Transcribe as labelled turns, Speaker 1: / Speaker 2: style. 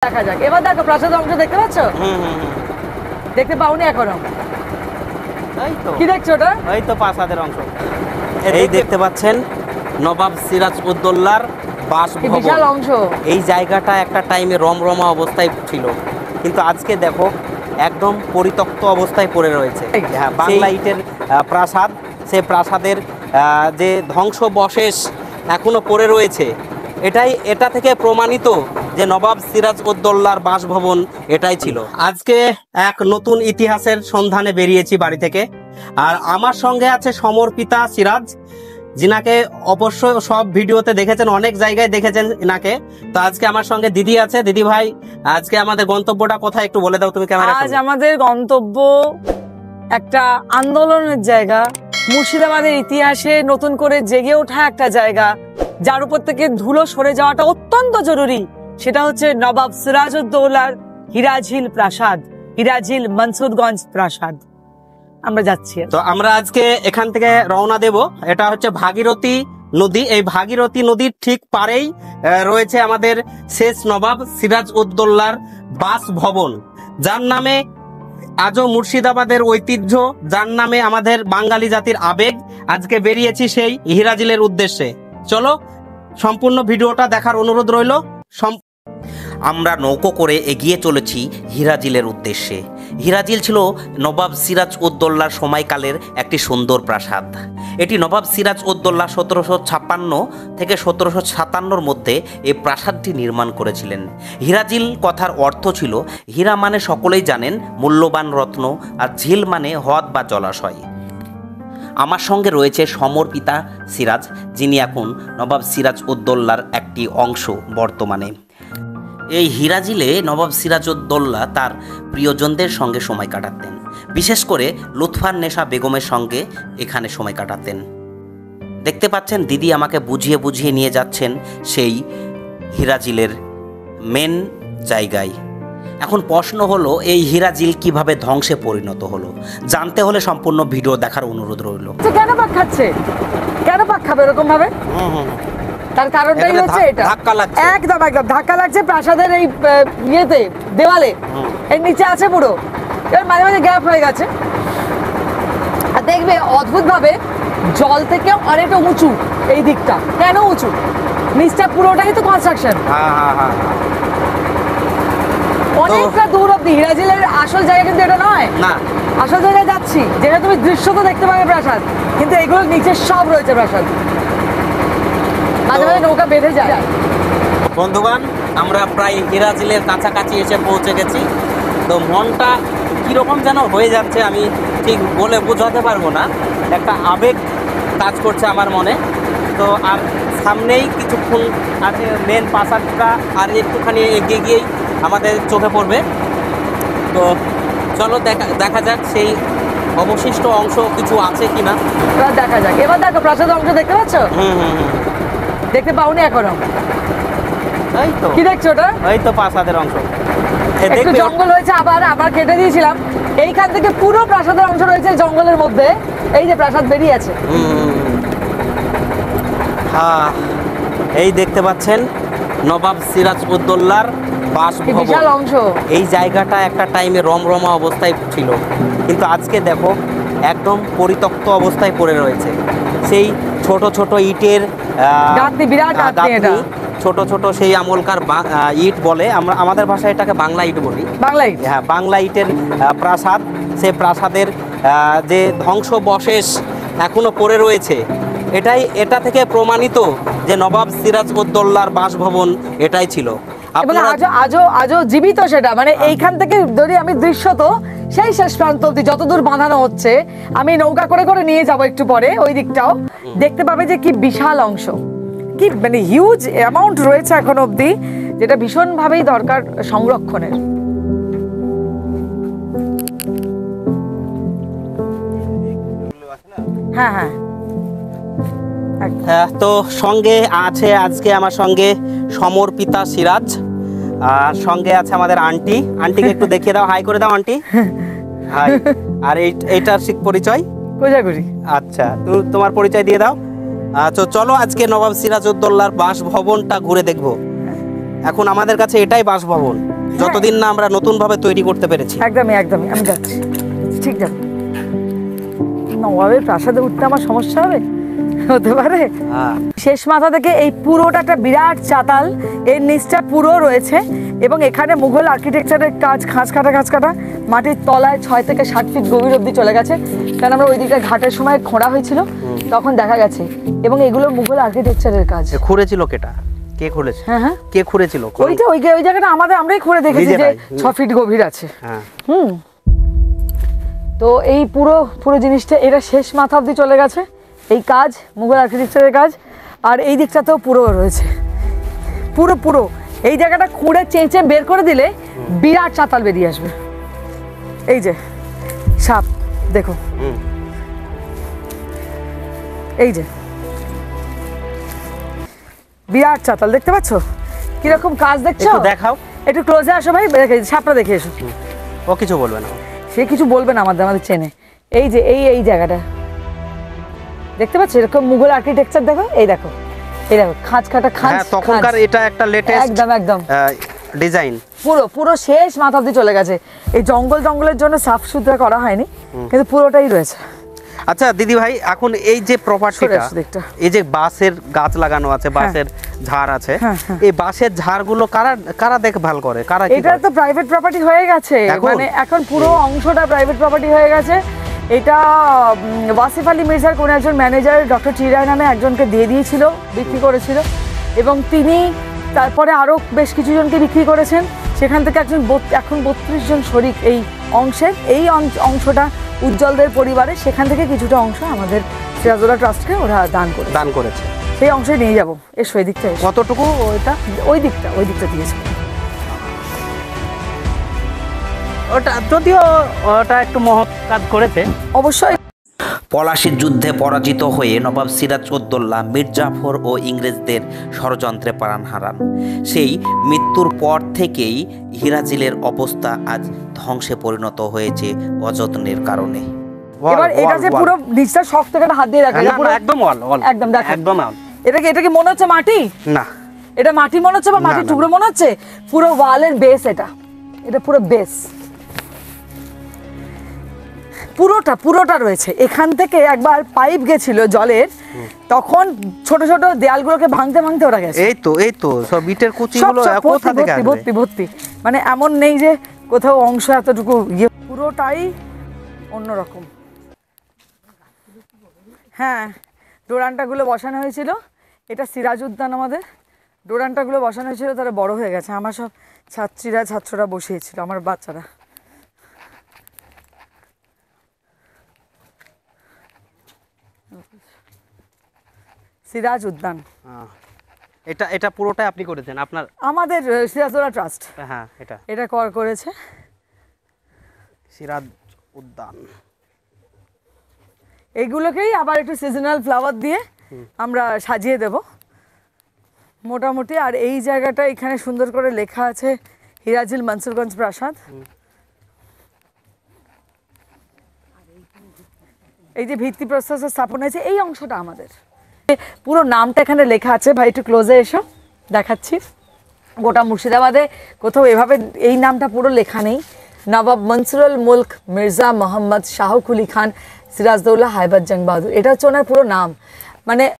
Speaker 1: দেখা যাক। এবার দেখো প্রাসাদের অংশ দেখতে পাচ্ছ? দেখতে পাওনি এখনো?
Speaker 2: এই তো
Speaker 1: কি দেখছো ওটা?
Speaker 2: এই তো প্রাসাদের অংশ। এই দেখতে পাচ্ছেন নবাব সিরাজউদ্দৌলার বাসভবন।
Speaker 1: বিশাল অংশ। এই
Speaker 2: জায়গাটা একটা টাইমে রমরমা অবস্থায় ছিল, কিন্তু আজকে দেখো একদম পরিত্যক্ত অবস্থায় পড়ে রয়েছে। হ্যাঁ, বাংলা ইটের প্রাসাদ, সে প্রাসাদের যে ধ্বংসবশেষ এখনো পড়ে রয়েছে, এটা থেকে প্রমাণিত যে নবাব সিরাজউদ্দৌলার বাসভবন এটাই ছিল। আজকে এক নতুন ইতিহাসের সন্ধানে বেরিয়েছি বাড়ি থেকে, আর আমার সঙ্গে আছে সমর্পিতা সিরাজ, যিনাকে অবশ্য সব ভিডিওতে দেখেছেন, অনেক জায়গায় দেখেছেন ইনাকে। তো আজকে আমার সঙ্গে দিদি আছে। দিদি ভাই, আজকে আমাদের গন্তব্যটা কোথায় একটু বলে দাও তুমি।
Speaker 1: আজ আমাদের গন্তব্য একটা আন্দোলনের জায়গা, মুর্শিদাবাদের ইতিহাসে নতুন করে জেগে ওঠা একটা জায়গা, যার উপর থেকে ধুলো সরে যাওয়াটা অত্যন্ত জরুরি। সেটা হচ্ছে নবাব সিরাজউদ্দৌলার হিরাঝিল প্রাসাদ, হিরাঝিল মনসুরগঞ্জ প্রাসাদ। আমরা যাচ্ছি।
Speaker 2: তো আমরা আজকে এখান থেকে রওনা দেব। এটা হচ্ছে ভাগীরথী নদী। এই ভাগীরথী নদীর ঠিক পারেই রয়েছে আমাদের শেষ নবাব সিরাজউদ্দৌলার বাসভবন, যার নামে আজও মুর্শিদাবাদের ঐতিহ্য, যার নামে আমাদের বাঙালি জাতির আবেগ। আজকে বেরিয়েছি সেই হিরাঝিলের উদ্দেশ্যে। চলো সম্পূর্ণ ভিডিওটা দেখার অনুরোধ রইল। আমরা নৌকো করে এগিয়ে চলেছি হিরাঝিলের উদ্দেশ্যে। হিরাঝিল ছিল নবাব সিরাজউদ্দৌলার সময়কালের একটি সুন্দর প্রাসাদ। এটি নবাব সিরাজউদ্দৌলা 1756 থেকে 1757 মধ্যে এই প্রাসাদটি নির্মাণ করেছিলেন। হিরাঝিল কথার অর্থ ছিল, হীরা মানে সকলেই জানেন মূল্যবান রত্ন, আর ঝিল মানে হ্রদ বা জলাশয়। আমার সঙ্গে রয়েছে সমর্পিতা সিরাজ, যিনি এখন নবাব সিরাজউদ্দৌলার একটি অংশ বর্তমানে। এই হিরাঝিলে নবাব সিরাজউদ্দৌলা তার প্রিয়জনদের সঙ্গে সময় কাটাতেন, বিশেষ করে লুৎফান্নেসা বেগমের সঙ্গে এখানে সময় কাটাতেন। দেখতে পাচ্ছেন দিদি আমাকে বুঝিয়ে বুঝিয়ে নিয়ে যাচ্ছেন সেই হিরাঝিলের মেন জায়গায়। এখন প্রশ্ন হলো, এই হিরাঝিল কিভাবে ধ্বংসে পরিণত হলো? জানতে হলে সম্পূর্ণ ভিডিও দেখার অনুরোধ রইল।
Speaker 1: কেন পাক খাচ্ছে? কেন পাক খাবে এরকম ভাবে? তার কারণটাই হচ্ছে এটা,
Speaker 2: ধাক্কা লাগছে।
Speaker 1: একদম ধাক্কা লাগছে প্রাসাদের এই ইয়েতে, দেওয়ালে। এর নিচে আছে পুরো, এর মাঝে মাঝে গ্যাপ হয়ে গেছে। আর দেখবে অদ্ভুত ভাবে জল থেকে অনেকটা উঁচু এই দিকটা। কেন উঁচু? নিচটা পুরোটাই তো কনস্ট্রাকশন। অনেকটা দূর অব্দি। হিরাঝিলের আসল জায়গা কিন্তু এটা নয়।
Speaker 2: না,
Speaker 1: আসল জায়গায় যাচ্ছি, যেটা তুমি দৃশ্য তো দেখতে পাবে প্রাসাদ, কিন্তু এগুলোর নিচে সব রয়েছে প্রাসাদ। মাঝে মাঝে নৌকা বেঁধে যায়।
Speaker 2: বন্ধুগণ, আমরা প্রায় হিরাঝিলের কাছাকাছি এসে পৌঁছে গেছি। তো মনটা কীরকম যেন হয়ে যাচ্ছে, আমি ঠিক বলে বোঝাতে পারবো না। একটা আবেগ কাজ করছে আমার মনে। তো আর সামনেই কিছুক্ষণ আছে মেন প্রাসাদটা, আর একটুখানি এগিয়ে গিয়েই আমাদের চোখে পড়বে। তো চলো দেখা যাক সেই অবশিষ্ট অংশ কিছু আছে কিনা।
Speaker 1: এবার দেখা যাক। এবার দেখো প্রাসাদের অংশ দেখতে পাচ্ছ? দেখতে পাওনি এখনো?
Speaker 2: এই তো
Speaker 1: কি দেখছো ওটা?
Speaker 2: এই তো প্রাসাদের অংশ।
Speaker 1: একটু জঙ্গল হয়েছে, আবার কেটে দিয়েছিলাম। এইখান থেকে পুরো প্রাসাদের অংশ রয়েছে জঙ্গলের মধ্যে। এই যে প্রাসাদ বেরিয়ে আছে।
Speaker 2: হ্যাঁ, এই দেখতে পাচ্ছেন নবাব সিরাজউদ্দৌলার বাসভবন।
Speaker 1: বিশাল অংশ। এই
Speaker 2: জায়গাটা একটা টাইমে রমরমা অবস্থায় ছিল, কিন্তু আজকে দেখো একদম পরিত্যক্ত অবস্থায় পড়ে রয়েছে। সেই ছোট ছোট ইটের গাঁথনি, ছোট ছোট সেই আমলকার ইট বলে, আমরা আমাদের ভাষায় এটাকে বাংলা ইট বলি। বাংলা ইট, হ্যাঁ, বাংলা ইটের প্রাসাদ। সে প্রাসাদের যে ধ্বংসবশেষ এখনো পড়ে রয়েছে, এটা থেকে প্রমাণিত যে নবাব সিরাজউদ্দৌলার বাসভবন এটাই ছিল।
Speaker 1: আজও জীবিত সেটা। মানে এইখান থেকে যদি আমি দৃশ্য তো সেই শেষ প্রান্ত অব্দি যতদূর বাঁধানো হচ্ছে, আমি নৌকা করে করে নিয়ে যাব একটু পরে, ওই দিকটাও দেখতে পাবে যে কি বিশাল অংশ, কি মানে হিউজ অ্যামাউন্ট রয়েছে এখন অব্দি, যেটা ভীষণ ভাবেই দরকার সংরক্ষণের। হ্যাঁ হ্যাঁ।
Speaker 2: তো সঙ্গে আছে আজকে আমার সঙ্গে সমর্পিতা সিরাজ, আর সঙ্গে আছে আমাদের আন্টি। আন্টিকে একটু দেখিয়ে দাও, হাই করে দাও আন্টি। হাই। আর এইটার পরিচয়
Speaker 1: কোজাগরি।
Speaker 2: আচ্ছা, তোমার পরিচয় দিয়ে দাও। আচ্ছা চলো আজকে নবাব সিরাজউদ্দৌলার বাসভবনটা ঘুরে দেখবো। এখন আমাদের কাছে এটাই বাসভবন, যতদিন না আমরা নতুন ভাবে তৈরি করতে পেরেছি।
Speaker 1: একদমই একদমই, আমি যাচ্ছি, ঠিক যাবো। নবাবের প্রাসাদে উঠতে আমার সমস্যা হবে, হতে পারে। শেষ মাথা থেকে এই পুরোটা একটা বিরাট চাতাল, এর নিচটা পুরো রয়েছে এবং এখানে মুঘল আর্কিটেকচারের কাজ, খাঁজ কাটা মাটির তলায় 6 থেকে 7 ফিট গভীর অব্দি চলে গেছে। কারণ আমরা ওই দিকটা ঘাটের সময় খোঁড়া হয়েছিল, তখন দেখা গেছে। এবং এগুলো মুঘল আর্কিটেকচারের কাজ।
Speaker 2: খুঁড়েছিল কেটা? কে খুঁড়েছে?
Speaker 1: হ্যাঁ,
Speaker 2: কে খুঁড়েছিল?
Speaker 1: ওই জায়গাটা আমরাই খুঁড়ে দেখেছি যে 6 ফিট গভীর আছে। তো এই পুরো জিনিসটা এটা শেষ মাথা অব্দি চলে গেছে এই কাজ, মুঘল আর্কিটেকচারের কাজ। আর এই দিকটাতেও পুরো রয়েছে, পুরো এই জায়গাটা খুঁড়ে চেঁচে বের করে দিলে বিরাট চাতাল বেরিয়ে আসবে। এই যে সাপ দেখো, এই যে বিরাট চাতাল দেখতে পাচ্ছ কিরকম কাজ দেখছো?
Speaker 2: দেখাও,
Speaker 1: একটু ক্লোজে আসো ভাই, সাপটা দেখে এসো।
Speaker 2: ও কিছু বলবে না,
Speaker 1: সে কিছু বলবে না, আমাদের চেনে। এই যে এই জায়গাটা দেখতে পাচ্ছ, এরকম মুঘল আর্কিটেকচার দেখো, এই দেখো খাঁজ কাটা।
Speaker 2: তখনকার এটা একটা লেটেস্ট
Speaker 1: একদম
Speaker 2: ডিজাইন।
Speaker 1: পুরো শেষ মাথা অব্দি চলে গেছে। এই জঙ্গলের জন্য সাফ সুতরা করা হয়নি, কিন্তু পুরোটাই রয়েছে।
Speaker 2: আচ্ছা দিদি ভাই, এখন এই যে প্রপার্টিটা, এই যে বাঁশের গাছ লাগানো আছে, বাঁশের ঝাড় আছে, এই বাঁশের ঝাড়গুলো কারা দেখভাল করে?
Speaker 1: এটা তো প্রাইভেট প্রপার্টি হয়ে গেছে, মানে এখন পুরো অংশটা প্রাইভেট প্রপার্টি হয়ে গেছে। এটা ওয়াসিফ আলী মির্জার কোন একজন ম্যানেজার ডক্টর টি রায় নামে একজনকে দিয়ে দিয়েছিল, বিক্রি করেছিল, এবং তিনি তারপরে আরও বেশ কিছু জনকে বিক্রি করেছেন। সেখান থেকে এখন 32 জন শরিক এই অংশের। এই অংশটা উজ্জ্বলদের পরিবারে, সেখান থেকে কিছুটা অংশ আমাদের সিরাজউদ্দৌলা ট্রাস্টকে ওরা দান করেছে। সেই অংশে নিয়ে যাবো, এসো এই দিকটা।
Speaker 2: কতটুকু?
Speaker 1: ওই দিকটা দিয়েছে।
Speaker 2: ওটা যদিও ওটা একটু মহৎ কাজ করেছে
Speaker 1: অবশ্যই।
Speaker 3: পলাশীর যুদ্ধে পরাজিত হয়ে নবাব সিরাজউদ্দৌলা মীর জাফর ও ইংরেজদের ষড়যন্ত্রে প্রাণ হারান। সেই মৃত্যুর পর থেকেই হিরাজিলের অবস্থা আজ ধ্বংসে পরিণত হয়েছে অযত্নের কারণে।
Speaker 1: এবার এটা যে পুরো নিচটা শক্ত করে হাত দিয়ে রাখা,
Speaker 2: একদম একদম।
Speaker 1: এটা কি মনে হচ্ছে মাটি? না, এটা মাটি মনে হচ্ছে বা মাটির টুকরো মনে হচ্ছে? পুরো ওয়ালের বেস, এটা পুরো বেস, পুরোটা রয়েছে। এখান থেকে একবার পাইপ গেছিল জলের, তখন ছোট ছোট দেয়ালগুলোকে ভাঙতে ওরা গেছে।
Speaker 2: এই তো সব ইটের কুচিগুলো কোথা থেকে আসবে?
Speaker 1: ভর্তি, মানে এমন নেই যে কোথাও অংশ এতটুকু, পুরোটাই অন্যরকম। হ্যাঁ, ডোরান্টাগুলো বসানো হয়েছিল, এটা সিরাজ উদ্যান আমাদের। ডোরান্টাগুলো বসানো হয়েছিল, তারা বড় হয়ে গেছে। আমার সব ছাত্ররা বসিয়েছিল, আমার বাচ্চারা। সিরাজ উদ্যান,
Speaker 2: এটা পুরোটাই আপনি করেছেন?
Speaker 1: আমাদের সিরাজউদ্দৌলা ট্রাস্ট।
Speaker 2: হ্যাঁ,
Speaker 1: এটা করেছে
Speaker 2: সিরাজ উদ্যান।
Speaker 1: এইগুলোকেই আবার একটু সিজনাল ফ্লাওয়ার দিয়ে আমরা সাজিয়ে দেব মোটামুটি। আর এই জায়গাটা এখানে সুন্দর করে লেখা আছে হিরাজিল মনসুরগঞ্জ প্রাসাদ। এই যে ভিত্তিপ্রস্তর স্থাপন হয়েছে, এই অংশটা আমাদের। পুরো নামটা এখানে লেখা আছে, ভাই একটু ক্লোজে এসো, দেখাচ্ছি। গোটা মুর্শিদাবাদে কোথাও এভাবে এই নামটা পুরো লেখা নেই। নবাব মনসুরুল মুলক মির্জা মোহাম্মদ শাহ কুলি খান সিরাজউদ্দৌলা হায়বার জং বাহাদুর, এটা হচ্ছে ওনার পুরো নাম। মানে